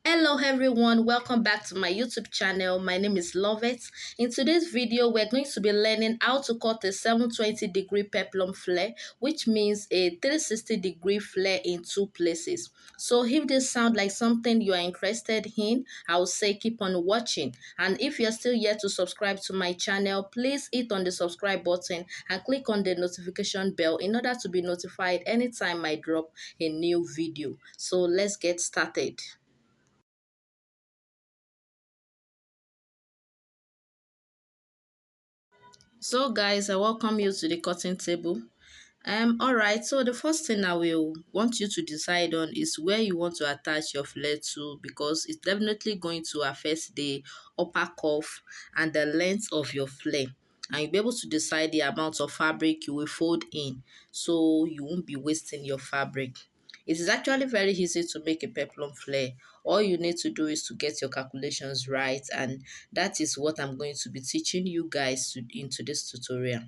Hello everyone, welcome back to my YouTube channel. My name is Lovett. In today's video, we're going to be learning how to cut a 720-degree peplum flare, which means a 360-degree flare in two places. So if this sounds like something you are interested in, I will say keep on watching. And if you're still yet to subscribe to my channel, please hit on the subscribe button and click on the notification bell in order to be notified anytime I drop a new video. So let's get started. So guys, I welcome you to the cutting table. Alright, so the first thing I will want you to decide on is where you want to attach your flare to, because it's definitely going to affect the upper cuff and the length of your flare. And you'll be able to decide the amount of fabric you will fold in, so you won't be wasting your fabric. It is actually very easy to make a peplum flare. All you need to do is to get your calculations right, and that is what I'm going to be teaching you guys in today's tutorial.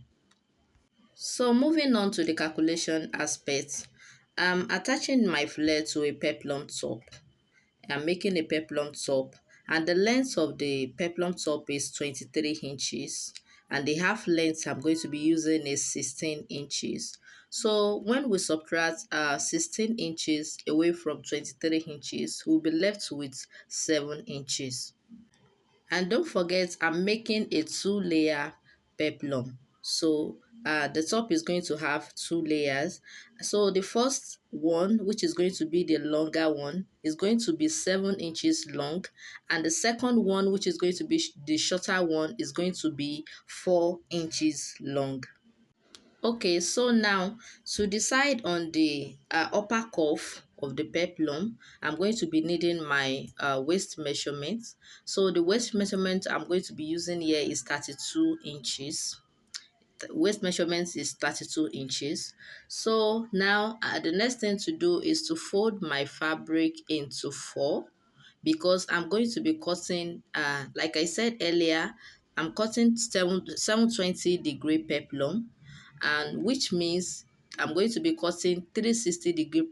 So moving on to the calculation aspect, I'm attaching my flare to a peplum top. I'm making a peplum top, and the length of the peplum top is 23 inches, and the half length I'm going to be using is 16 inches. So when we subtract 16 inches away from 23 inches, we'll be left with 7 inches. And don't forget, I'm making a two-layer peplum. So the top is going to have two layers. So the first one, which is going to be the longer one, is going to be 7 inches long. And the second one, which is going to be the shorter one, is going to be 4 inches long. Okay, so now to decide on the upper cuff of the peplum, I'm going to be needing my waist measurement. So the waist measurement I'm going to be using here is 32 inches. The waist measurement is 32 inches. So now the next thing to do is to fold my fabric into four, because I'm going to be cutting, like I said earlier, I'm cutting 720-degree peplum, and which means I'm going to be cutting 360-degree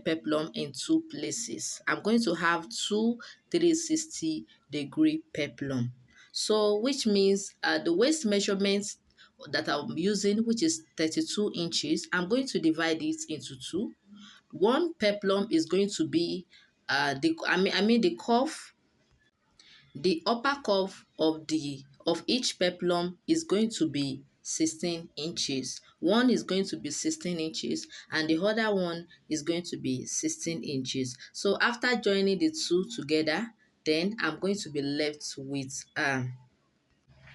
peplum in two places. I'm going to have two 360-degree peplum. So which means the waist measurements that I'm using, which is 32 inches, I'm going to divide it into two. One peplum is going to be the cuff, the upper cuff of each peplum is going to be 16 inches. One is going to be 16 inches and the other one is going to be 16 inches. So after joining the two together, then I'm going to be left with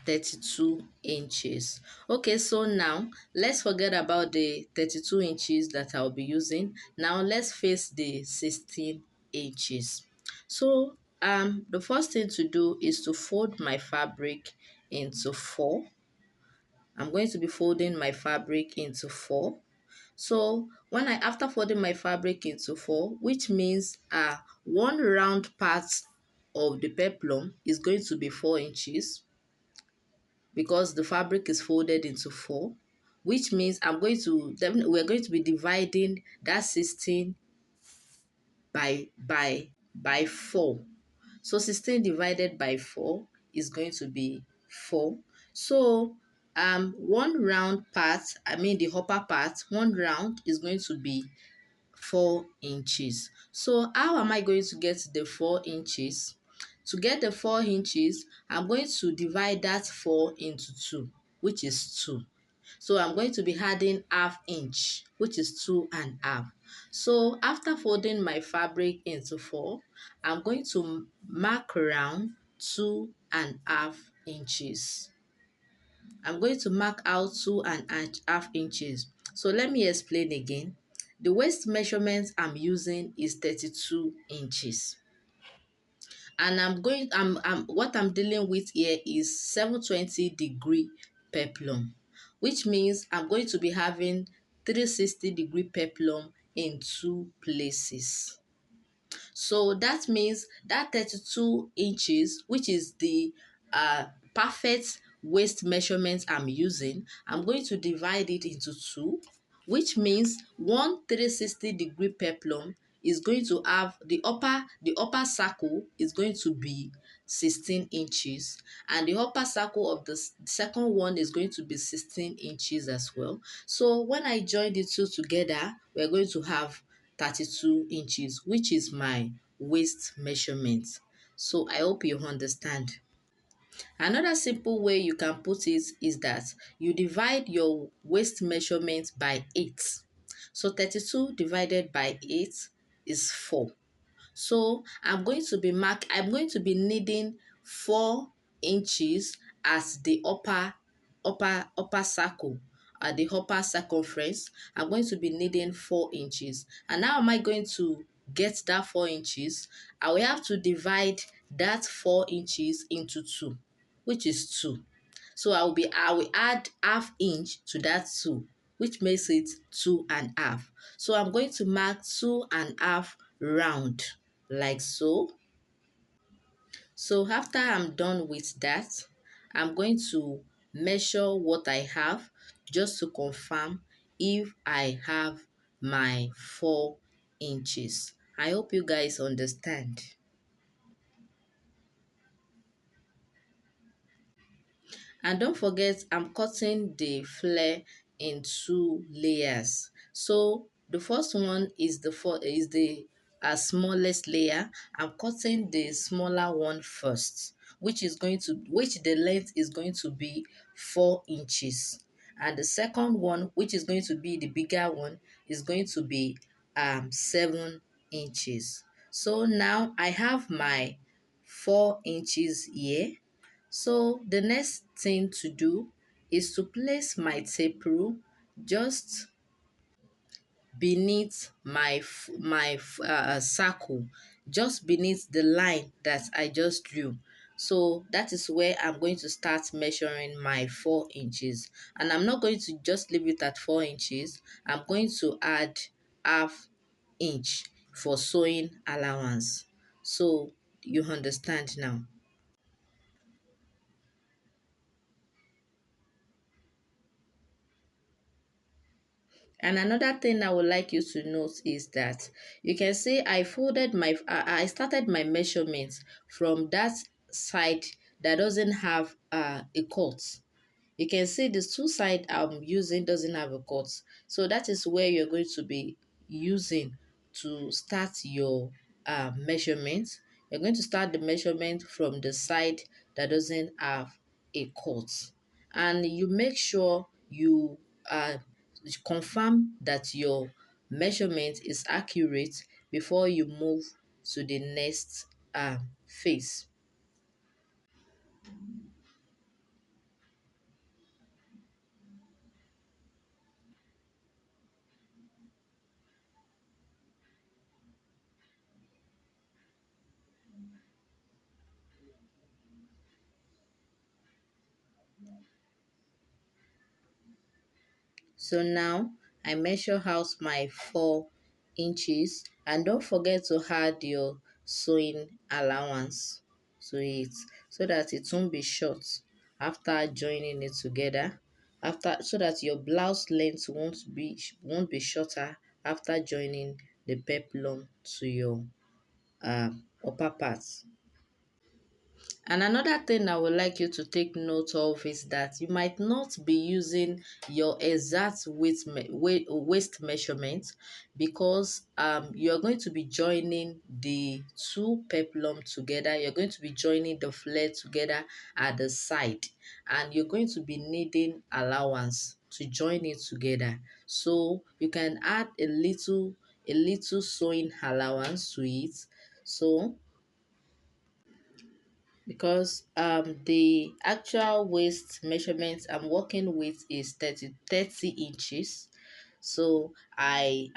32 inches. Okay, so now let's forget about the 32 inches that I'll be using. Now let's face the 16 inches. So the first thing to do is to fold my fabric into four. I'm going to be folding my fabric into four. So after folding my fabric into four, which means one round part of the peplum is going to be 4 inches, because the fabric is folded into four, which means we're going to be dividing that 16 by 4. So 16 divided by 4 is going to be 4. So one round part, the upper part, one round is going to be 4 inches. So how am I going to get the 4 inches? To get the 4 inches, I'm going to divide that 4 into 2, which is 2. So I'm going to be adding half inch, which is 2.5. So after folding my fabric into 4, I'm going to mark around 2.5 inches. I'm going to mark out 2.5 inches. So let me explain again. The waist measurement I'm using is 32 inches. And what I'm dealing with here is 720-degree peplum, which means I'm going to be having 360-degree peplum in two places. So that means that 32 inches, which is the perfect waist measurement I'm using, I'm going to divide it into two, which means one 360-degree peplum is going to have the upper circle is going to be 16 inches, and the upper circle of the second one is going to be 16 inches as well. So when I join the two together, we're going to have 32 inches, which is my waist measurement. So I hope you understand. Another simple way you can put it is that you divide your waist measurement by 8. So 32 divided by 8 is 4. So I'm going to be needing 4 inches as the upper circle, at the upper circumference. I'm going to be needing 4 inches. And how am I going to get that 4 inches? I will have to divide that 4 inches into 2, which is 2. So I will add half inch to that 2, which makes it 2.5. So I'm going to mark 2.5 round, like so. So after I'm done with that, I'm going to measure what I have just to confirm if I have my 4 inches. I hope you guys understand. And don't forget, I'm cutting the flare in 2 layers. So the first one is the smallest layer. I'm cutting the smaller one first, which the length is going to be 4 inches. And the second one, which is going to be the bigger one, is going to be 7 inches. So now I have my 4 inches here. So the next thing to do is to place my tape rule just beneath my circle, just beneath the line that I just drew. So that is where I'm going to start measuring my 4 inches. And I'm not going to just leave it at 4 inches. I'm going to add half inch for sewing allowance. So you understand now. And another thing I would like you to note is that you can see I started my measurements from that side that doesn't have a cut. You can see the two side I'm using doesn't have a cut. So that is where you're going to be using to start your measurement. You're going to start the measurement from the side that doesn't have a cut. And you make sure you confirm that your measurement is accurate before you move to the next phase. So now I measure out my 4 inches, and don't forget to add your sewing allowance to it so that it won't be short after joining it together, after so that your blouse length won't be shorter after joining the peplum to your upper parts. And another thing I would like you to take note of is that you might not be using your exact waist measurement, because you're going to be joining the two peplum together. You're going to be joining the flare together at the side, and you're going to be needing allowance to join it together. So you can add a little sewing allowance to it. So because the actual waist measurement I'm working with is 30 inches. So I'm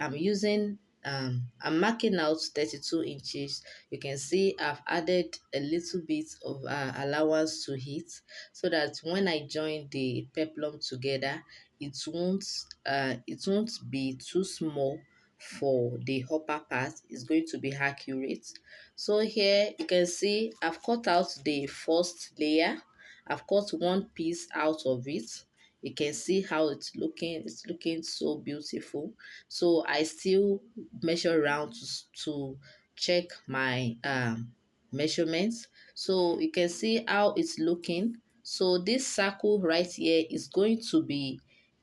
marking out 32 inches. You can see I've added a little bit of allowance to it so that when I join the peplum together, it won't be too small for the upper part. Is going to be accurate. So here you can see I've cut out the first layer. I've cut one piece out of it. You can see how it's looking. It's looking so beautiful. So I still measure around to check my measurements. So you can see how it's looking. So this circle right here is going to be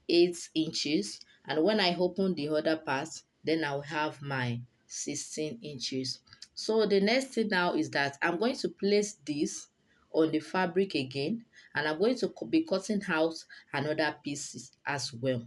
8 inches, and when I open the other part, then I'll have my 16 inches. So the next thing now is that I'm going to place this on the fabric again, and I'm going to be cutting out another pieces as well.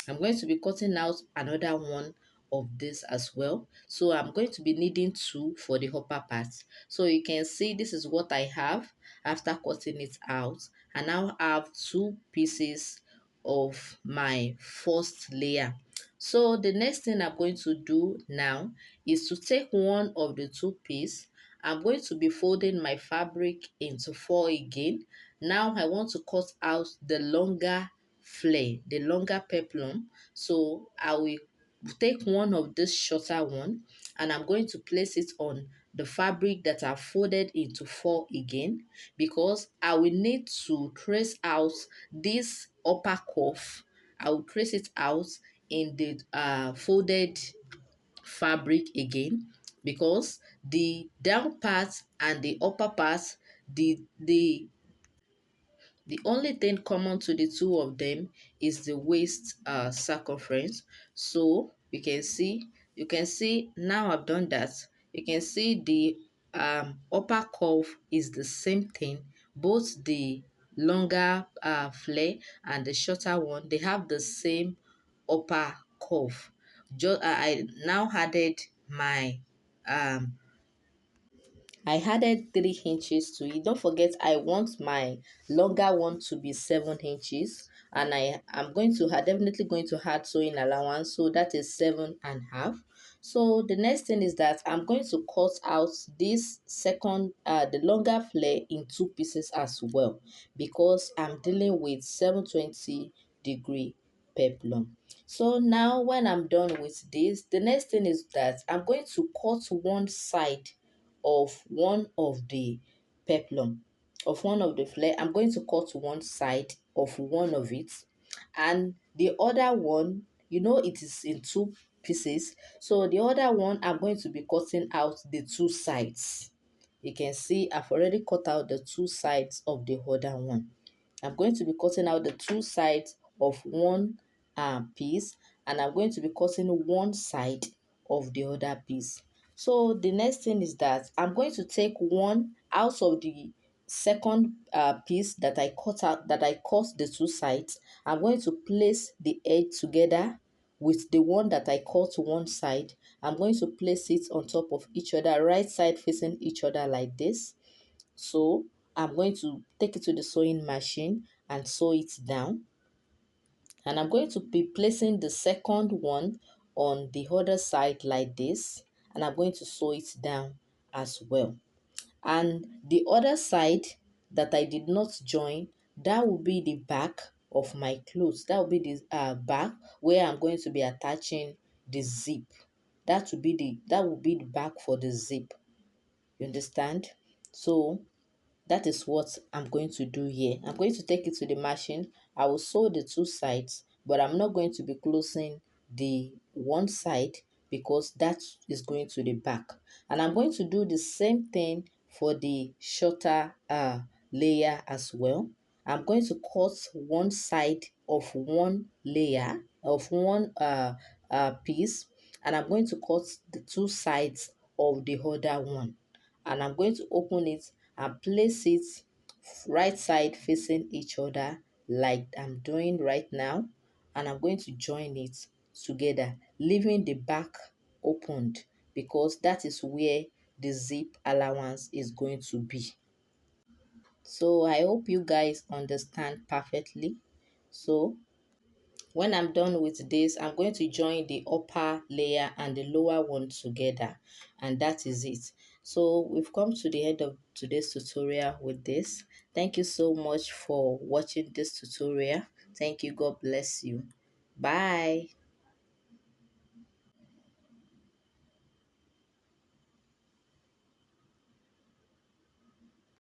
I'm going to be cutting out another one of this as well. So I'm going to be needing two for the upper part. So you can see this is what I have after cutting it out. I now have two pieces of my first layer. So the next thing I'm going to do now is to take one of the two pieces. I'm going to be folding my fabric into four again. Now I want to cut out the longer flare, the longer peplum. So I will take one of this shorter one, and I'm going to place it on the fabric that I folded into four again, because I will need to trace out this upper cuff. I will trace it out in the folded fabric again, because the down part and the upper part, the only thing common to the two of them is the waist circumference. So you can see now I've done that. You can see the upper curve is the same thing. Both the longer flare and the shorter one, they have the same upper curve. I now added my um I added 3 inches to it. Don't forget, I want my longer one to be 7 inches, and I am going to definitely going to add sewing allowance, so that is 7.5. So the next thing is that I'm going to cut out this second the longer flare in two pieces as well, because I'm dealing with 720-degree peplum. So now when I'm done with this, the next thing is that I'm going to cut one side of one of the peplum, of one of the flare. I'm going to cut one side of one of it, and the other one, it is in two pieces. So the other one, I'm going to be cutting out the two sides. You can see I've already cut out the two sides of the other one. I'm going to be cutting out the two sides of one piece, and I'm going to be cutting one side of the other piece. So the next thing is that I'm going to take one out of the second piece that I cut out, that I cut the two sides. I'm going to place the edge together with the one that I cut to one side. I'm going to place it on top of each other, right side facing each other like this. So I'm going to take it to the sewing machine and sew it down. And I'm going to be placing the second one on the other side like this. And I'm going to sew it down as well. And the other side that I did not join, that will be the back of my clothes. That will be the back where I'm going to be attaching the zip. That will be the back for the zip. You understand? So that is what I'm going to do here. I'm going to take it to the machine. I will sew the two sides, but I'm not going to be closing the one side, because that is going to the back. And I'm going to do the same thing for the shorter layer as well. I'm going to cut one side of one layer of one piece, and I'm going to cut the two sides of the other one, and I'm going to open it and place it right side facing each other like I'm doing right now, and I'm going to join it together, leaving the back opened, because that is where the zip allowance is going to be. So I hope you guys understand perfectly. So when I'm done with this, I'm going to join the upper layer and the lower one together, and that is it. So we've come to the end of today's tutorial with this. Thank you so much for watching this tutorial. Thank you. God bless you. Bye.